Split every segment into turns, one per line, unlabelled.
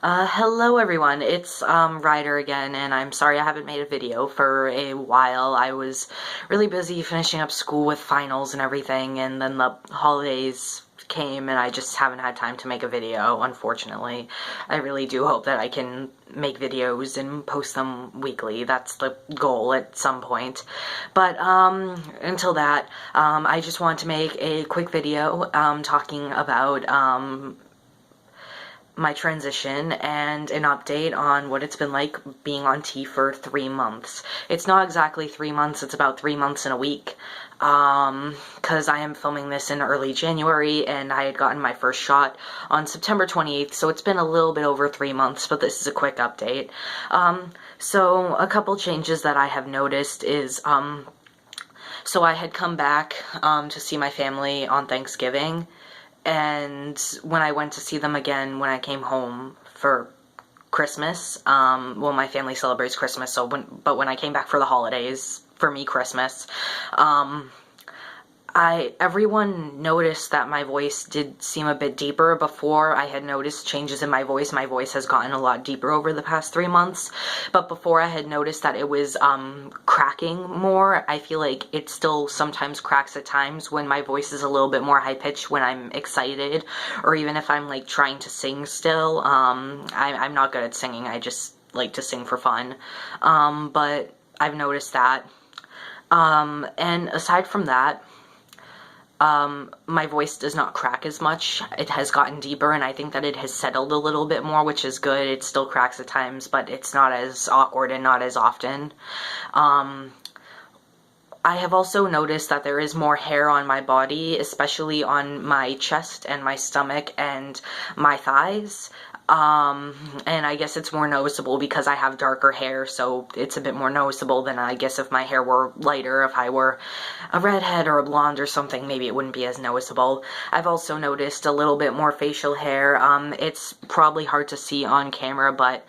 Hello everyone, it's Ryder again, and I'm sorry I haven't made a video for a while. I was really busy finishing up school with finals and everything, and then the holidays came and I just haven't had time to make a video, unfortunately. I really do hope that I can make videos and post them weekly. That's the goal at some point. But until that, I just want to make a quick video talking about my transition and an update on what it's been like being on T for 3 months. It's not exactly 3 months, it's about 3 months and a week, because I am filming this in early January and I had gotten my first shot on September 28th, so it's been a little bit over 3 months, but this is a quick update. So a couple changes that I have noticed is, so I had come back to see my family on Thanksgiving, and when I went to see them again when I came home for Christmas, well, my family celebrates Christmas, but when I came back for the holidays, for me, Christmas, everyone noticed that my voice did seem a bit deeper. Before, I had noticed changes in my voice. My voice has gotten a lot deeper over the past 3 months, but before I had noticed that it was cracking more. I feel like it still sometimes cracks at times when my voice is a little bit more high-pitched when I'm excited, or even if I'm like trying to sing still. I'm not good at singing, I just like to sing for fun, but I've noticed that. And aside from that, my voice does not crack as much. It has gotten deeper, and I think that it has settled a little bit more, which is good. It still cracks at times, but it's not as awkward and not as often. I have also noticed that there is more hair on my body, especially on my chest and my stomach and my thighs. And I guess it's more noticeable because I have darker hair, so it's a bit more noticeable than I guess if my hair were lighter. If I were a redhead or a blonde or something, maybe it wouldn't be as noticeable. I've also noticed a little bit more facial hair. It's probably hard to see on camera, but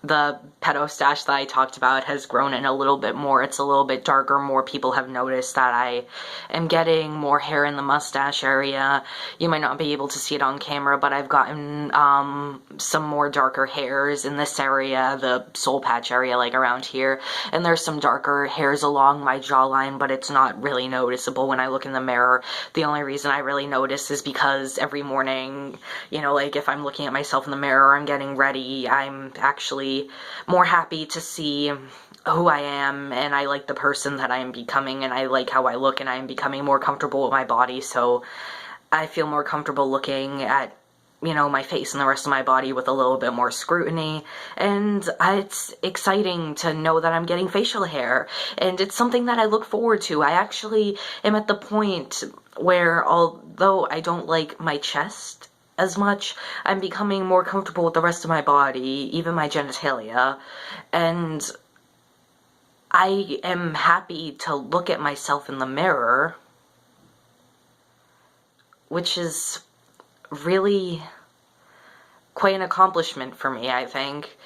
the pedo stash that I talked about has grown in a little bit more. It's a little bit darker. More people have noticed that I am getting more hair in the mustache area. You might not be able to see it on camera, but I've gotten some more darker hairs in this area, the soul patch area, like around here. And there's some darker hairs along my jawline, but it's not really noticeable when I look in the mirror. The only reason I really notice is because every morning, you know, like if I'm looking at myself in the mirror, I'm getting ready, I'm actually more happy to see who I am, and I like the person that I am becoming, and I like how I look, and I am becoming more comfortable with my body, so I feel more comfortable looking at, you know, my face and the rest of my body with a little bit more scrutiny. And it's exciting to know that I'm getting facial hair, and it's something that I look forward to. I actually am at the point where, although I don't like my chest as much, I'm becoming more comfortable with the rest of my body, even my genitalia, and I am happy to look at myself in the mirror, which is really quite an accomplishment for me, I think.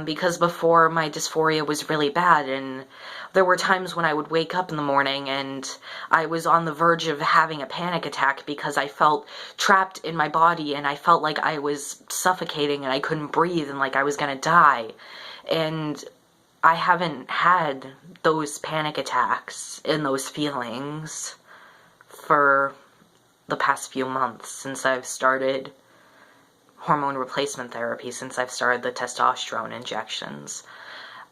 Because before, my dysphoria was really bad, and there were times when I would wake up in the morning and I was on the verge of having a panic attack because I felt trapped in my body, and I felt like I was suffocating and I couldn't breathe and like I was gonna die. And I haven't had those panic attacks and those feelings for the past few months since I've started hormone replacement therapy, since I've started the testosterone injections.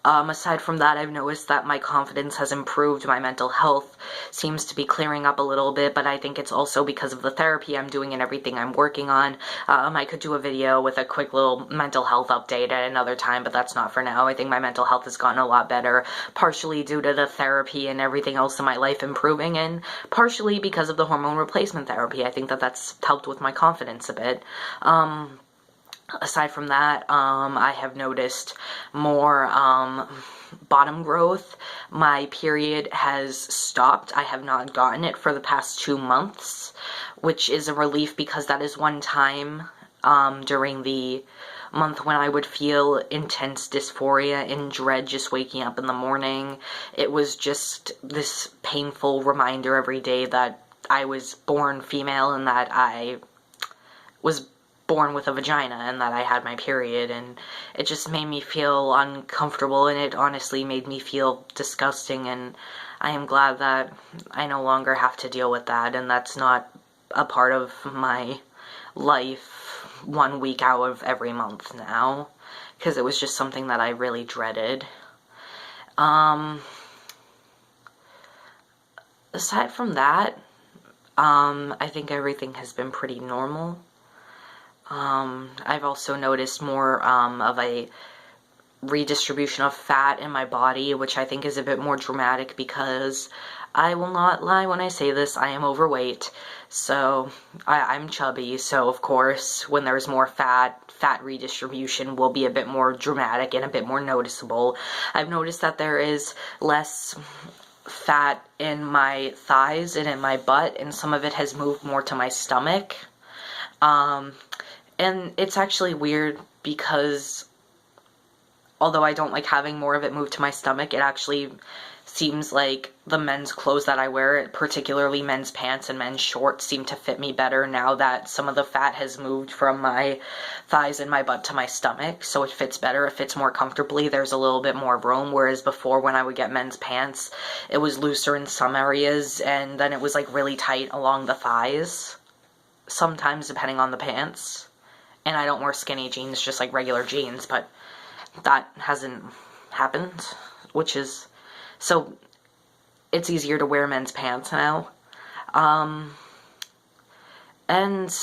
Aside from that, I've noticed that my confidence has improved. My mental health seems to be clearing up a little bit, but I think it's also because of the therapy I'm doing and everything I'm working on. I could do a video with a quick little mental health update at another time, but that's not for now. I think my mental health has gotten a lot better, partially due to the therapy and everything else in my life improving, and partially because of the hormone replacement therapy. I think that that's helped with my confidence a bit. Aside from that, I have noticed more bottom growth. My period has stopped. I have not gotten it for the past 2 months, which is a relief because that is one time during the month when I would feel intense dysphoria and dread just waking up in the morning. It was just this painful reminder every day that I was born female and that I was born with a vagina and that I had my period, and it just made me feel uncomfortable, and it honestly made me feel disgusting, and I am glad that I no longer have to deal with that, and that's not a part of my life 1 week out of every month now, because it was just something that I really dreaded. Aside from that, I think everything has been pretty normal. I've also noticed more of a redistribution of fat in my body, which I think is a bit more dramatic because I will not lie when I say this, I am overweight. So I'm chubby, so of course when there's more fat redistribution will be a bit more dramatic and a bit more noticeable. I've noticed that there is less fat in my thighs and in my butt, and some of it has moved more to my stomach. And it's actually weird because although I don't like having more of it move to my stomach, it actually seems like the men's clothes that I wear, particularly men's pants and men's shorts, seem to fit me better now that some of the fat has moved from my thighs and my butt to my stomach, so it fits better, it fits more comfortably, there's a little bit more room, whereas before when I would get men's pants, it was looser in some areas, and then it was like really tight along the thighs, sometimes depending on the pants. And I don't wear skinny jeans, just like regular jeans, but that hasn't happened, which is, so it's easier to wear men's pants now. And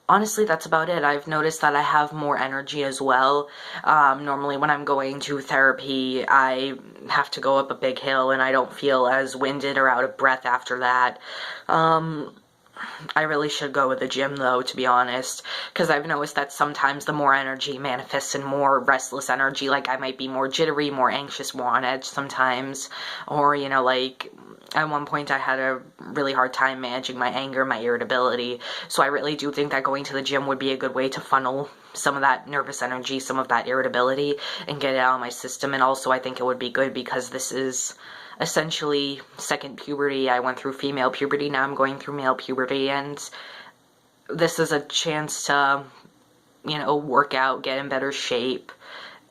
honestly, that's about it. I've noticed that I have more energy as well. Normally when I'm going to therapy, I have to go up a big hill and I don't feel as winded or out of breath after that. I really should go with the gym though, to be honest, because I've noticed that sometimes the more energy manifests in more restless energy, like I might be more jittery, more anxious, more on edge sometimes, or, you know, like at one point I had a really hard time managing my anger, my irritability, so I really do think that going to the gym would be a good way to funnel some of that nervous energy, some of that irritability, and get it out of my system. And also I think it would be good because this is essentially second puberty. I went through female puberty, now I'm going through male puberty, and this is a chance to, you know, work out, get in better shape,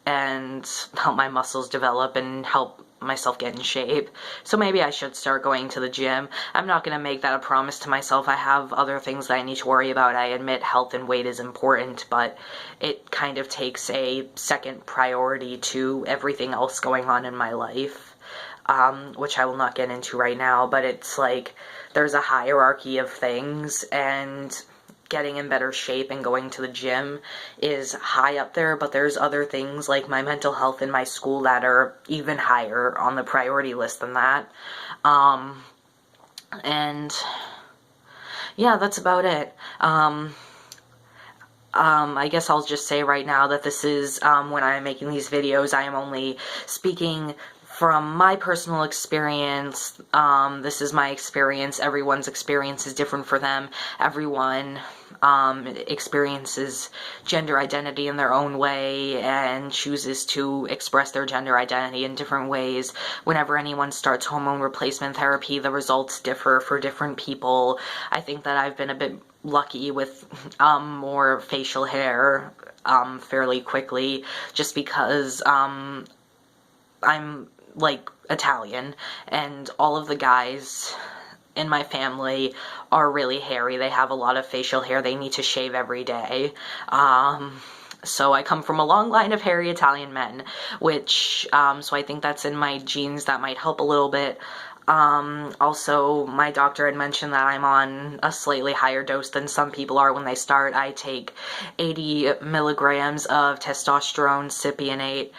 and help my muscles develop and help myself get in shape. So maybe I should start going to the gym. I'm not going to make that a promise to myself. I have other things that I need to worry about. I admit health and weight is important, but it kind of takes a second priority to everything else going on in my life. Which I will not get into right now, but it's like there's a hierarchy of things, and getting in better shape and going to the gym is high up there, but there's other things like my mental health and my school that are even higher on the priority list than that. And yeah, that's about it. I guess I'll just say right now that this is, when I'm making these videos, I am only speaking from my personal experience. This is my experience. Everyone's experience is different for them. Everyone experiences gender identity in their own way and chooses to express their gender identity in different ways. Whenever anyone starts hormone replacement therapy, the results differ for different people. I think that I've been a bit lucky with more facial hair fairly quickly, just because I'm like Italian, and all of the guys in my family are really hairy. They have a lot of facial hair. They need to shave every day. So I come from a long line of hairy Italian men, which, so I think that's in my genes. That might help a little bit. Also, my doctor had mentioned that I'm on a slightly higher dose than some people are when they start. I take 80 milligrams of testosterone cypionate,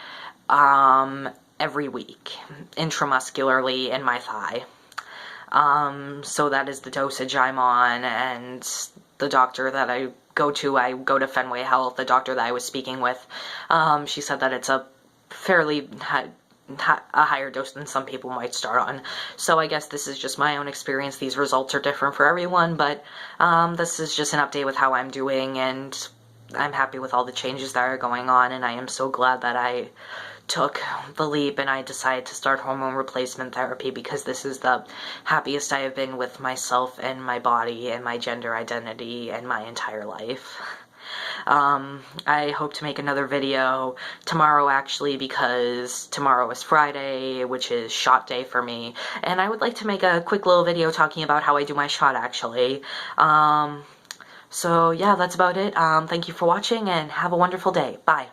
every week, intramuscularly in my thigh. So that is the dosage I'm on, and the doctor that I go to Fenway Health, the doctor that I was speaking with, she said that it's a fairly a higher dose than some people might start on. So I guess this is just my own experience. These results are different for everyone, but this is just an update with how I'm doing, and I'm happy with all the changes that are going on, and I am so glad that I took the leap and I decided to start hormone replacement therapy, because this is the happiest I have been with myself and my body and my gender identity and my entire life. I hope to make another video tomorrow, actually, because tomorrow is Friday, which is shot day for me, and I would like to make a quick little video talking about how I do my shot, actually. So yeah, that's about it. Thank you for watching and have a wonderful day. Bye.